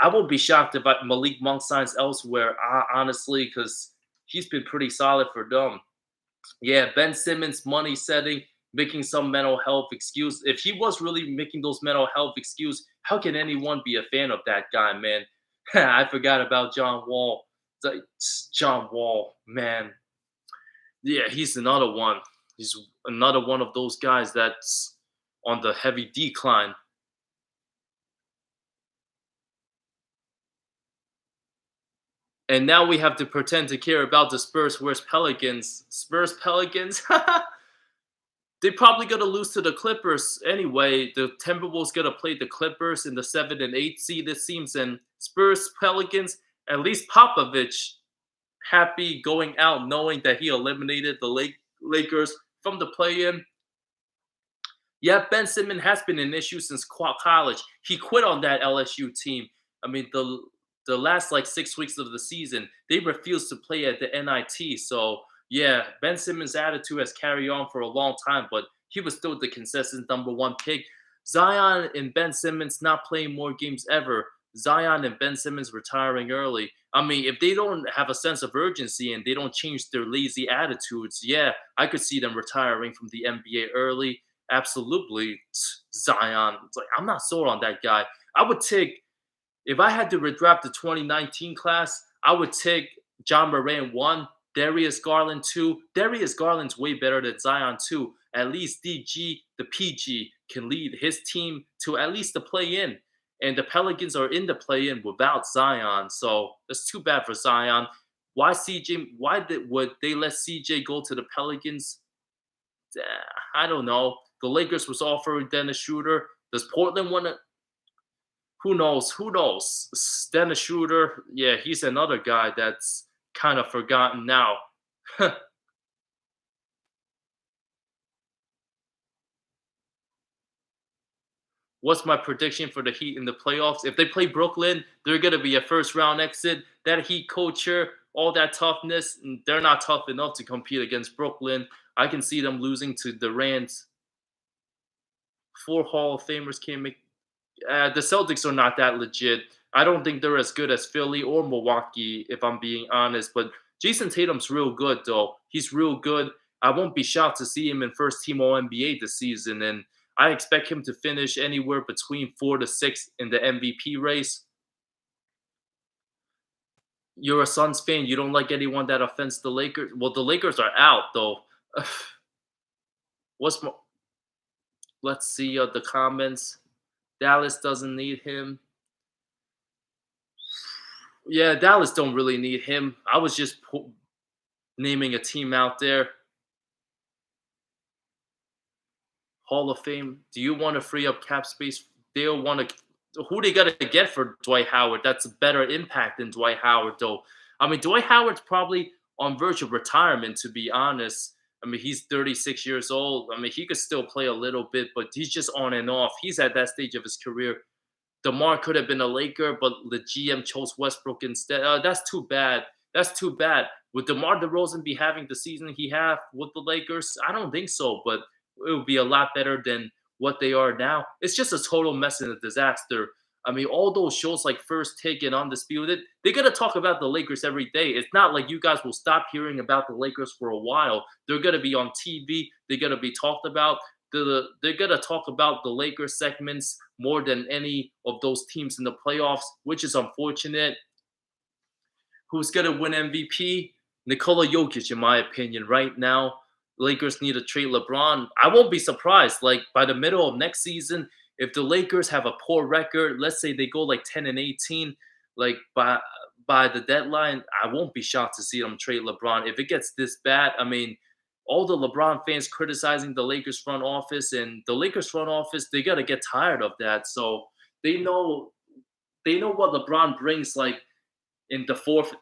I won't be shocked if Malik Monk signs elsewhere, honestly, because he's been pretty solid for them. Yeah, Ben Simmons money setting, making some mental health excuse. If he was really making those mental health excuse, how can anyone be a fan of that guy, man? I forgot about John Wall. John Wall, man. Yeah, he's another one. He's another one of those guys that's on the heavy decline. And now we have to pretend to care about the Spurs versus Pelicans. Spurs Pelicans. They're probably gonna lose to the Clippers anyway. The Timberwolves gonna play the Clippers in the 7 and 8 seed this season. Spurs Pelicans. At least Popovich happy going out knowing that he eliminated the Lakers from the play-in. Yeah, Ben Simmons has been an issue since college. He quit on that LSU team. The last like 6 weeks of the season, they refused to play at the NIT. So yeah, Ben Simmons' attitude has carried on for a long time, but he was still the consistent number one pick. Zion and Ben Simmons not playing more games ever. Zion and Ben Simmons retiring early. If they don't have a sense of urgency and they don't change their lazy attitudes, yeah, I could see them retiring from the NBA early. Absolutely, Zion. It's like I'm not sold on that guy. I would take if I had to redraft the 2019 class, I would take John Moran 1, Darius Garland 2. Darius Garland's way better than Zion 2. At least DG, the PG, can lead his team to at least the play-in. And the Pelicans are in the play-in without Zion. So that's too bad for Zion. Why CJ? Would they let CJ go to the Pelicans? I don't know. The Lakers was offering Dennis Schroeder. Does Portland want to? Who knows? Who knows? Dennis Schroeder, yeah, he's another guy that's kind of forgotten now. What's my prediction for the Heat in the playoffs? If they play Brooklyn, they're going to be a first round exit. That Heat culture, all that toughness, they're not tough enough to compete against Brooklyn. I can see them losing to Durant. 4 Hall of Famers can't make. The Celtics are not that legit. I don't think they're as good as Philly or Milwaukee, if I'm being honest. But Jason Tatum's real good, though. He's real good. I won't be shocked to see him in first team All NBA this season, and I expect him to finish anywhere between 4 to 6 in the MVP race. You're a Suns fan. You don't like anyone that offends the Lakers. Well, the Lakers are out, though. What's more? Let's see the comments. Dallas doesn't need him. Yeah, Dallas don't really need him. I was just naming a team out there. Hall of Fame. Do you want to free up cap space? They'll want to. Who they got to get for Dwight Howard? That's a better impact than Dwight Howard, though. I mean, Dwight Howard's probably on verge of retirement, to be honest. I mean, he's 36 years old. I mean, he could still play a little bit, but he's just on and off. He's at that stage of his career. DeMar could have been a Laker, but the GM chose Westbrook instead. That's too bad. That's too bad. Would DeMar DeRozan be having the season he had with the Lakers? I don't think so, but it would be a lot better than what they are now. It's just a total mess and a disaster. I mean, all those shows like First Take and Undisputed, they're going to talk about the Lakers every day. It's not like you guys will stop hearing about the Lakers for a while. They're going to be on TV. They're going to be talked about. They're going to talk about the Lakers segments more than any of those teams in the playoffs, which is unfortunate. Who's going to win MVP? Nikola Jokic, in my opinion, right now. Lakers need to trade LeBron. I won't be surprised. Like by the middle of next season, if the Lakers have a poor record, let's say they go like 10-18, like by the deadline, I won't be shocked to see them trade LeBron. If it gets this bad, I mean, all the LeBron fans criticizing the Lakers front office and the Lakers front office, they gotta get tired of that. So they know they know what LeBron brings like in the fourth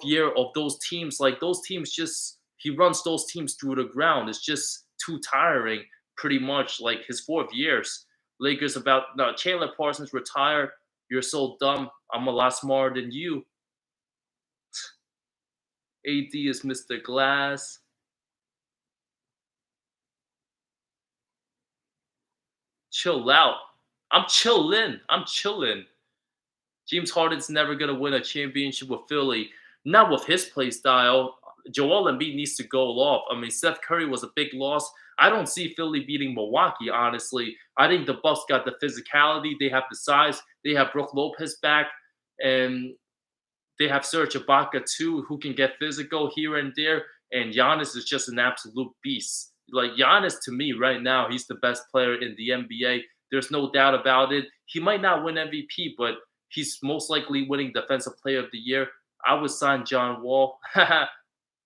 year of those teams. Like those teams just he runs those teams through the ground. It's just too tiring, pretty much like his 4 years. Lakers about no Chandler Parsons retired. You're so dumb. I'm a lot smarter than you. AD is Mr. Glass. Chill out. I'm chilling. I'm chilling. James Harden's never gonna win a championship with Philly. Not with his play style. Joel Embiid needs to go off. I mean, Seth Curry was a big loss. I don't see Philly beating Milwaukee, honestly. I think the Bucks got the physicality. They have the size. They have Brook Lopez back. And they have Serge Ibaka, too, who can get physical here and there. And Giannis is just an absolute beast. Like, Giannis, to me, right now, he's the best player in the NBA. There's no doubt about it. He might not win MVP, but he's most likely winning Defensive Player of the Year. I would sign John Wall.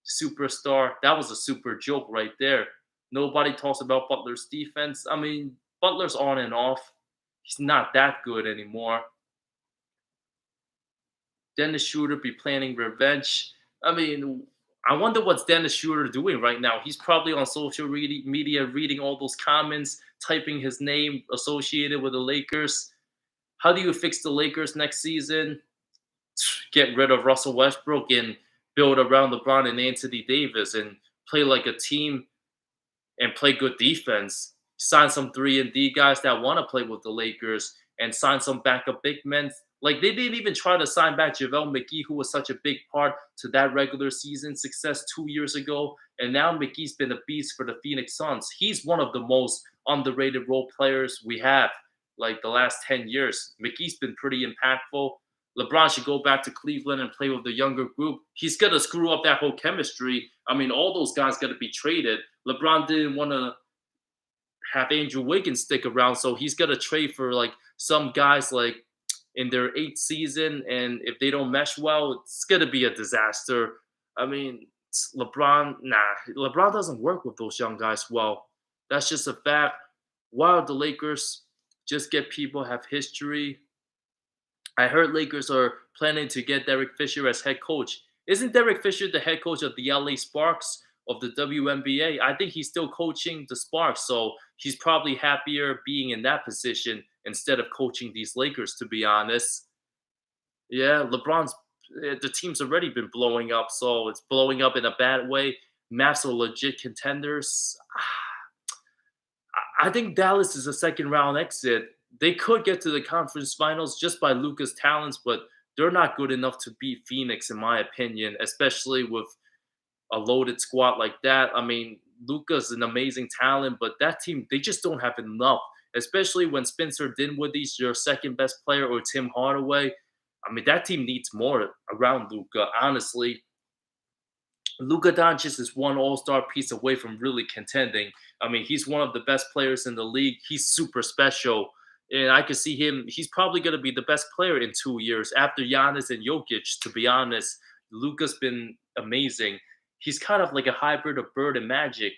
Superstar. That was a super joke right there. Nobody talks about Butler's defense. I mean, Butler's on and off. He's not that good anymore. Dennis Schroeder be planning revenge. I mean, I wonder what's Dennis Schroeder doing right now. He's probably on social media reading all those comments, typing his name associated with the Lakers. How do you fix the Lakers next season? Get rid of Russell Westbrook and build around LeBron and Anthony Davis and play like a team and play good defense. Sign some 3-and-D guys that want to play with the Lakers and sign some backup big men. Like they didn't even try to sign back JaVale McGee, who was such a big part to that regular season success 2 years ago. And now McGee's been a beast for the Phoenix Suns. He's one of the most underrated role players we have like the last 10 years. McGee's been pretty impactful. LeBron should go back to Cleveland and play with the younger group. He's going to screw up that whole chemistry. I mean, all those guys got to be traded. LeBron didn't want to have Andrew Wiggins stick around, so he's going to trade for like some guys like in their 8th season, and if they don't mesh well, it's going to be a disaster. I mean, LeBron doesn't work with those young guys well. That's just a fact. Why are the Lakers just get people have history? I heard Lakers are planning to get Derek Fisher as head coach. Isn't Derek Fisher the head coach of the LA Sparks of the WNBA? I think he's still coaching the Sparks, so he's probably happier being in that position instead of coaching these Lakers, to be honest. Yeah, the team's already been blowing up, so it's blowing up in a bad way. Mavs are legit contenders. I think Dallas is a second round exit. they could get to the conference finals just by Luka's talents, but they're not good enough to beat Phoenix, in my opinion, especially with a loaded squad like that. I mean, Luka's an amazing talent, but that team, they just don't have enough, especially when Spencer Dinwiddie's your second best player or Tim Hardaway. I mean, that team needs more around Luka, honestly. Luka Doncic is one all-star piece away from really contending. I mean, he's one of the best players in the league. He's super special. And I could see him, he's probably going to be the best player in 2 years after Giannis and Jokic, to be honest. Luka's been amazing. He's kind of like a hybrid of Bird and Magic.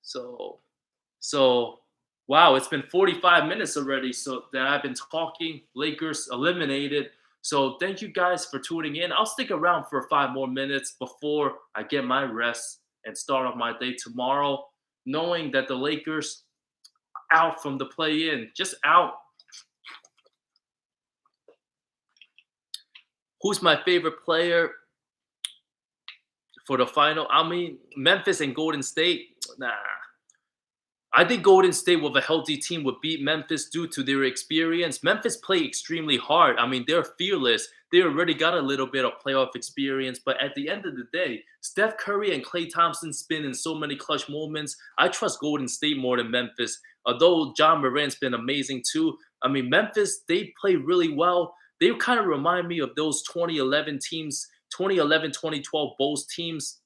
So, so wow, it's been 45 minutes already. So that I've been talking. Lakers eliminated. So thank you guys for tuning in. I'll stick around for 5 more minutes before I get my rest and start off my day tomorrow, knowing that the Lakers out from the play-in, just out. Who's my favorite player for the final? I mean, Memphis and Golden State. Nah, I think Golden State with a healthy team would beat Memphis due to their experience. Memphis play extremely hard. I mean, they're fearless. They already got a little bit of playoff experience. But at the end of the day, Steph Curry and Klay Thompson spin in so many clutch moments. I trust Golden State more than Memphis. Although John Morant's been amazing too. I mean, Memphis, they play really well. They kind of remind me of those 2011 teams, 2011, 2012 Bulls teams.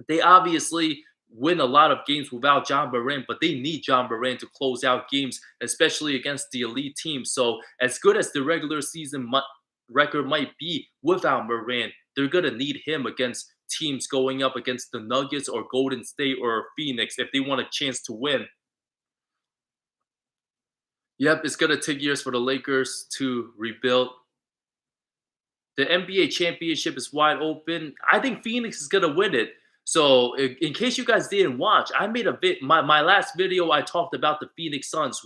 They obviously win a lot of games without John Morant, but they need John Morant to close out games, especially against the elite teams. So as good as the regular season record might be without Morant, they're going to need him against teams going up against the Nuggets or Golden State or Phoenix if they want a chance to win. Yep, it's going to take years for the Lakers to rebuild. The NBA championship is wide open. I think Phoenix is going to win it. So in case you guys didn't watch, I made my last video, I talked about the Phoenix Suns.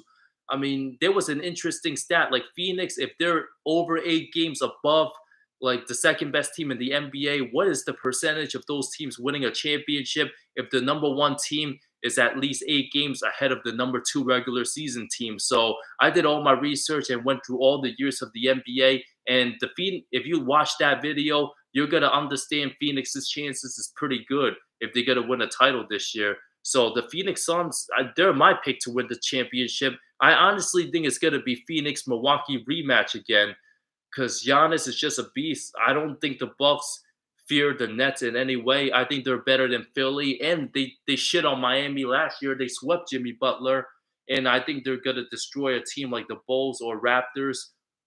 I mean, there was an interesting stat, like Phoenix, if they're over 8 games above like the second best team in the NBA, what is the percentage of those teams winning a championship if the number one team is at least 8 games ahead of the number two regular season team? So I did all my research and went through all the years of the NBA. And if you watch that video, you're gonna understand Phoenix's chances is pretty good if they're gonna win a title this year. So the Phoenix Suns, they're my pick to win the championship. I honestly think it's gonna be Phoenix Milwaukee rematch again, because Giannis is just a beast. I don't think the Bucks fear the Nets in any way. I think they're better than Philly, and they shit on Miami last year. They swept Jimmy Butler, and I think they're gonna destroy a team like the Bulls or Raptors.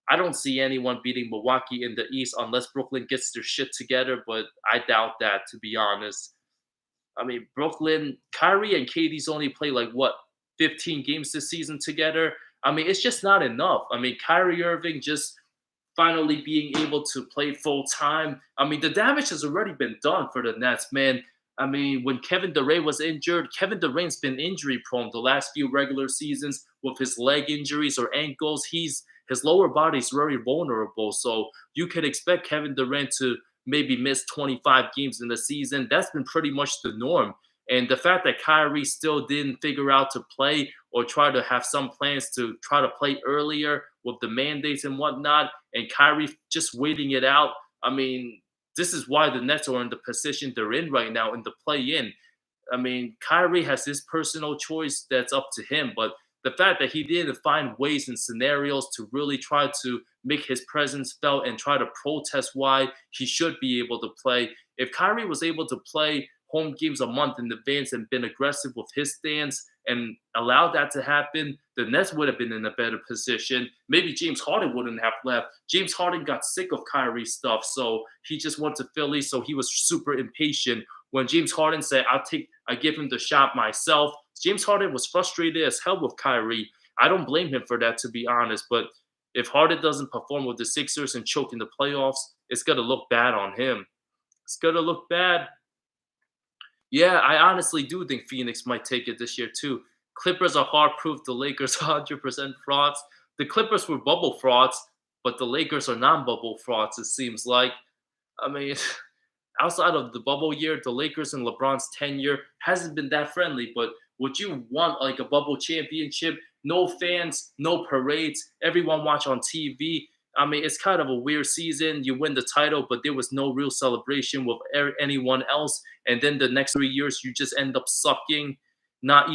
I don't see anyone beating Milwaukee in the East unless Brooklyn gets their shit together, but I doubt that, to be honest. I mean, Brooklyn, Kyrie and KD's only played like what, 15 games this season together. I mean, it's just not enough. I mean, Kyrie Irving just finally being able to play full time. I mean, the damage has already been done for the Nets, man. I mean, when Kevin Durant was injured, Kevin Durant's been injury prone the last few regular seasons with his leg injuries or ankles. His lower body is very vulnerable. So you could expect Kevin Durant to maybe miss 25 games in the season. That's been pretty much the norm. And the fact that Kyrie still didn't figure out to play or try to have some plans to try to play earlier with the mandates and whatnot, and Kyrie just waiting it out. I mean, this is why the Nets are in the position they're in right now in the play-in. I mean, Kyrie has his personal choice that's up to him, but the fact that he didn't find ways and scenarios to really try to make his presence felt and try to protest why he should be able to play. If Kyrie was able to play home games a month in advance and been aggressive with his stance and allowed that to happen, the Nets would have been in a better position. Maybe James Harden wouldn't have left. James Harden got sick of Kyrie's stuff, so he just went to Philly, so he was super impatient. When James Harden said, I give him the shot myself, James Harden was frustrated as hell with Kyrie. I don't blame him for that, to be honest, but if Harden doesn't perform with the Sixers and choke in the playoffs, it's going to look bad on him. It's going to look bad. Yeah, I honestly do think Phoenix might take it this year too. Clippers are hard proof. The Lakers 100% frauds. The Clippers were bubble frauds, but the Lakers are non-bubble frauds, it seems like. I mean, outside of the bubble year, the Lakers and LeBron's tenure hasn't been that friendly, but would you want like a bubble championship? no fans, no parades, everyone watch on TV. I mean, it's kind of a weird season. You win the title, but there was no real celebration with anyone else. And then the next 3 years, you just end up sucking, not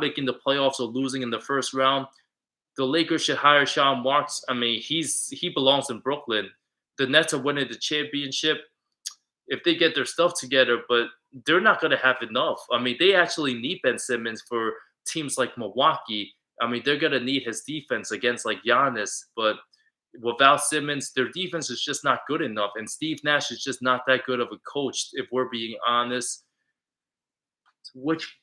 making the playoffs or losing in the first round. The Lakers should hire Sean Marks. I mean, he belongs in Brooklyn. The Nets are winning the championship if they get their stuff together, but they're not going to have enough. I mean, they actually need Ben Simmons for teams like Milwaukee. I mean, they're going to need his defense against like Giannis, but without Simmons, their defense is just not good enough. And Steve Nash is just not that good of a coach, if we're being honest. Which,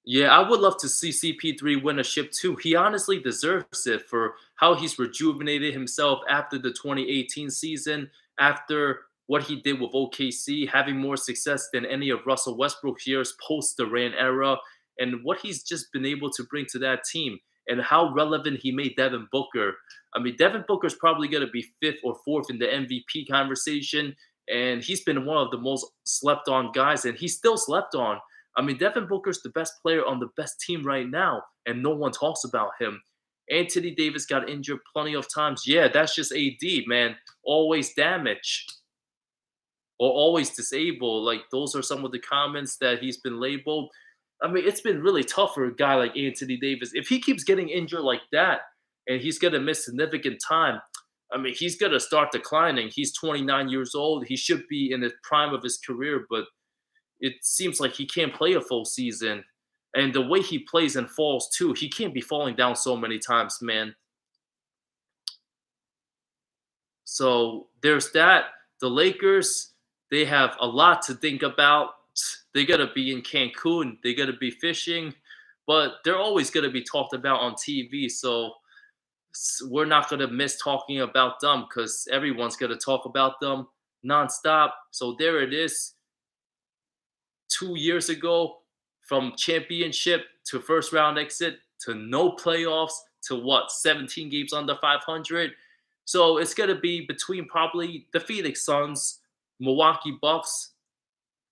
yeah, I would love to see CP3 win a ship too. He honestly deserves it for how he's rejuvenated himself after the 2018 season, after what he did with OKC, having more success than any of Russell Westbrook's years post Durant era, and what he's just been able to bring to that team, and how relevant he made Devin Booker. I mean, Devin Booker's probably going to be fifth or fourth in the MVP conversation, and he's been one of the most slept on guys, and he's still slept on. I mean, Devin Booker's the best player on the best team right now, and no one talks about him. Anthony Davis got injured plenty of times. Yeah, that's just AD, man. Always damaged or always disabled. Like, those are some of the comments that he's been labeled. I mean, it's been really tough for a guy like Anthony Davis. If he keeps getting injured like that and he's going to miss significant time, I mean, he's going to start declining. He's 29 years old. He should be in the prime of his career, but it seems like he can't play a full season. And the way he plays and falls too, he can't be falling down so many times, man. So there's that. The Lakers, they have a lot to think about. They got to be in Cancun. They got to be fishing. But they're always going to be talked about on TV. So we're not going to miss talking about them because everyone's going to talk about them nonstop. So there it is. 2 years ago, from championship to first round exit to no playoffs to what, 17 games under 500. So it's going to be between probably the Phoenix Suns, Milwaukee Bucks,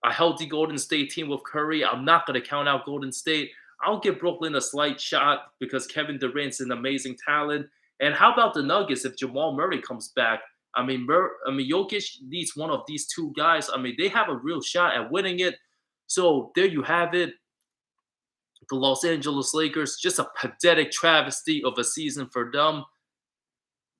a healthy Golden State team with Curry. I'm not going to count out Golden State. I'll give Brooklyn a slight shot because Kevin Durant's an amazing talent. And how about the Nuggets if Jamal Murray comes back? I mean, Jokic needs one of these two guys. I mean, they have a real shot at winning it. So there you have it. The Los Angeles Lakers, just a pathetic travesty of a season for them.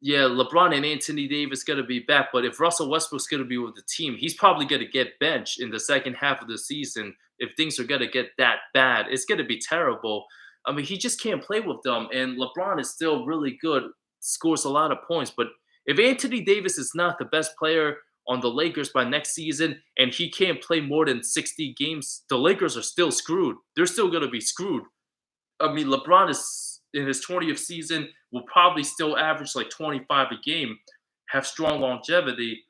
Yeah, LeBron and Anthony Davis going to be back, but if Russell Westbrook's going to be with the team, he's probably going to get benched in the second half of the season if things are going to get that bad. It's going to be terrible. I mean, he just can't play with them, and LeBron is still really good, scores a lot of points, but if Anthony Davis is not the best player on the Lakers by next season and he can't play more than 60 games, the Lakers are still screwed. They're still going to be screwed. I mean, LeBron is in his 20th season, will probably still average like 25 a game, have strong longevity.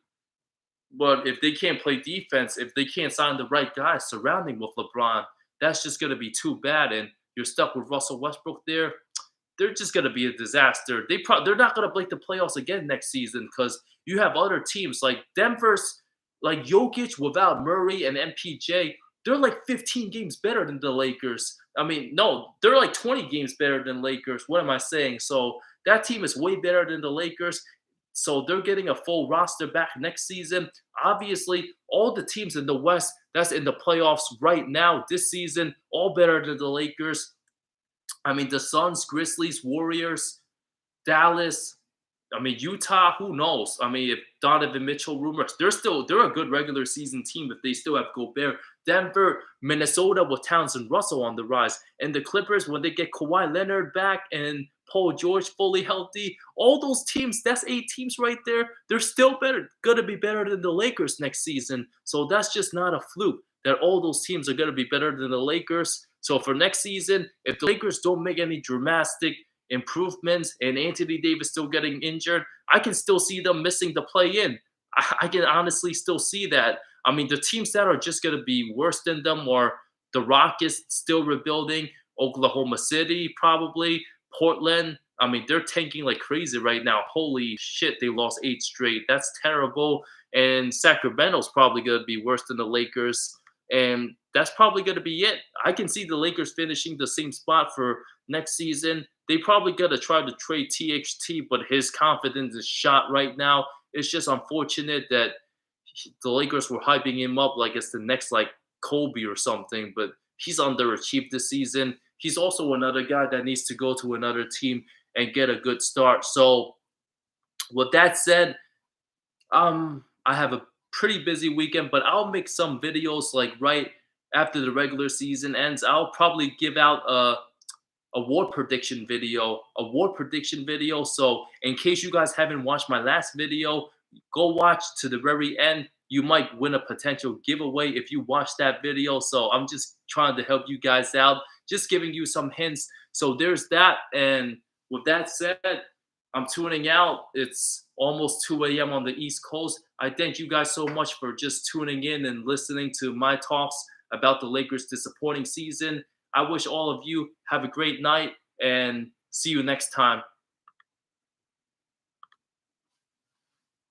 But if they can't play defense, if they can't sign the right guys surrounding with LeBron, that's just going to be too bad. And you're stuck with Russell Westbrook there. They're just going to be a disaster. They're not going to break the playoffs again next season because you have other teams like Denver's, like Jokic without Murray and MPJ. They're like 15 games better than the Lakers. I mean, no, they're like 20 games better than Lakers. What am I saying? So that team is way better than the Lakers. So they're getting a full roster back next season. Obviously, all the teams in the West that's in the playoffs right now this season, all better than the Lakers. I mean, the Suns, Grizzlies, Warriors, Dallas, I mean, Utah, who knows? I mean, if Donovan Mitchell rumors, they're a good regular season team if they still have Gobert. Denver, Minnesota with Townsend Russell on the rise. And the Clippers, when they get Kawhi Leonard back and Paul George fully healthy, all those teams, that's 8 teams right there. They're still gonna be better than the Lakers next season. So that's just not a fluke that all those teams are gonna be better than the Lakers. So for next season, if the Lakers don't make any dramatic improvements and Anthony Davis still getting injured, I can still see them missing the play-in. I can honestly still see that. I mean, the teams that are just going to be worse than them are the Rockets still rebuilding, Oklahoma City probably, Portland. I mean, they're tanking like crazy right now. Holy shit, they lost 8 straight. That's terrible. And Sacramento's probably going to be worse than the Lakers. and that's probably going to be it. I can see the Lakers finishing the same spot for next season. They probably got to try to trade THT, but his confidence is shot right now. It's just unfortunate that the Lakers were hyping him up like it's the next like Kobe or something, but he's underachieved this season. He's also another guy that needs to go to another team and get a good start. So with that said, I have a pretty busy weekend, but I'll make some videos like right after the regular season ends. I'll probably give out a award prediction video. So in case you guys haven't watched my last video, go watch to the very end. You might win a potential giveaway if you watch that video. So I'm just trying to help you guys out, just giving you some hints. So there's that. And with that said, I'm tuning out. It's almost 2 a.m. on the East Coast. I thank you guys so much for just tuning in and listening to my talks about the Lakers' disappointing season. I wish all of you have a great night and see you next time.